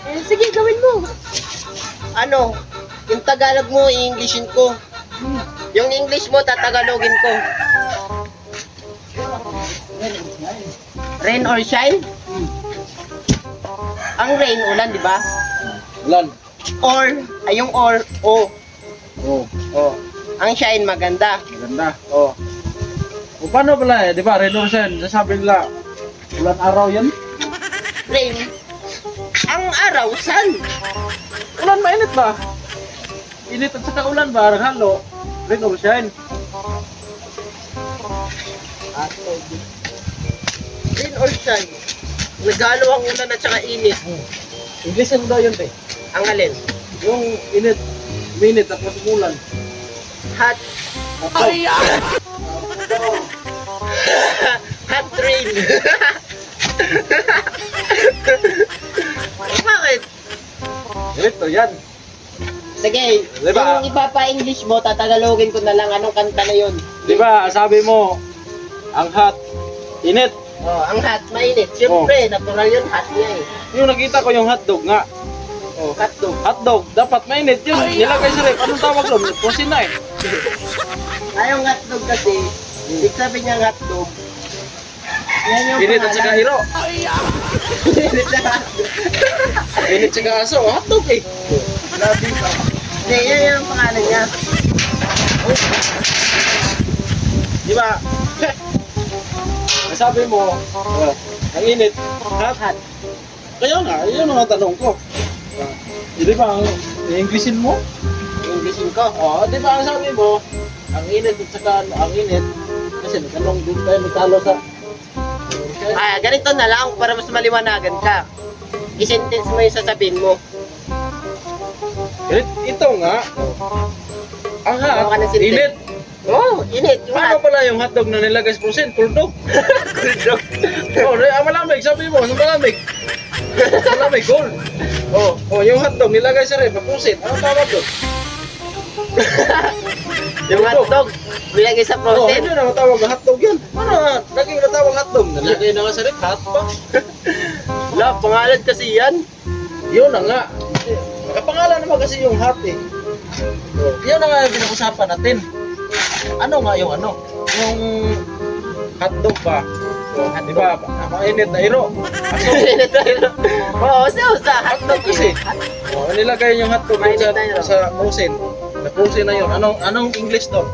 Eh, sige, gawin mo. Ano? Yung Tagalog mo, i-Englishin ko. Yung English mo, tatagalogin ko. Rain or shine? Ang rain, ulan, di ba? Ulan. Or, ay yung or, o. Oh, Oh. Ang shine, maganda. maganda. Oh. O paano pala di ba? Revolution, sasabi nila, ulan araw yan. Rain. Ang araw, sun. Ulan mainit ba? Init at saka ulan ba? Naghalo. Rain or shine. Rain or shine. Naghalo ang ulan at saka init. Inglesin mo daw yun, te. Ang alin? Yung init, minit, tapos umulan. Hot. Hot rain. Bakit? Ito yan. Sige, Diba? yung ipapa-English mo, tatagalogin ko na lang anong kanta na yun. Di ba, sabi mo, ang hot, init. Oh, ang hot, mainit. Siyempre, natural yun, hot niya eh. Yung nakita ko yung hotdog nga. Oh, hotdog. Hotdog, dapat mainit yun. Nilagay sa rep. Anong tawag doon? Kusin na eh. Ay, yung hotdog kasi, ibig sabihin niyang hotdog, yan yung Init at saka hiro. Init na hotdog. Init saka aso. Hotdog eh. Grabe ka. Hindi, yan yung pangalan niya. Di ba? Sabi mo, ang init, hot. Hot. Kaya nga, yun ang tanong ko. Di ba, ang Englishin mo? Englishin ko. Oo, di ba ang sabi mo, ang init at saka ang init, kasi nagtanong din tayo, nagtalo sa... Ah, ganito na lang para mas maliwanagan ka. I-sentence mo yung sasabihin mo. Ito nga, ang Ano ka na hot, sentence? init. Oh, init. Yung Paano hot. pala yung hotdog na nilagay sa pusin? Puldog. Kuldog. Oh, malamig, sabi mo, malamig. Malamig, gold. Oh, yung hotdog nilagay sa ref, pusin. Ano tawag doon? Yung hotdog, bilagay sa Oh, frozen. hindi na matawag na hotdog yun. Ano, naging matawag hotdog. Nilagay na nga sa ref, hot pa. Wala, pangalan kasi yan. Yun na nga. Kapangalan naman kasi yung hot eh. Yun na nga yung pinag-usapan natin. Ano nga yung ano? Yung hotdog ba? Di ba? Mainit na hiro. Aso. Oo, sa hotdog Kasi, nilagay yung hotdog Mainit sa, na hiro. sa frozen. Sa frozen na yun. Anong English to?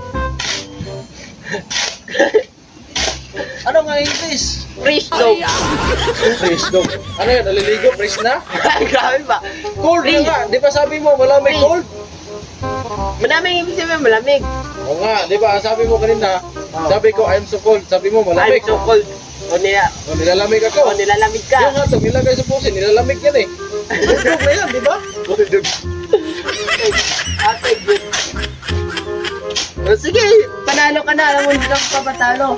Ano nga English? Fresh dog. Fresh dog. Ano yun? Naliligo? Fresh na? Grabe ba? Cold na Fresh. nga. Di ba sabi mo malamig Fresh. cold? Malamig ibig sabihin, malamig. Oo nga. Di ba sabi mo kanina, sabi ko I'm so cold. Sabi mo I'm malamig. so cold. O Nilalamig ako. nilalamig Yung ka. hotdog nilagay sa pusin, nilalamig yan eh. Cold na yan, di ba? Okay, good. O sige, panalo ka na. Alam mo, hindi ka pa patalo.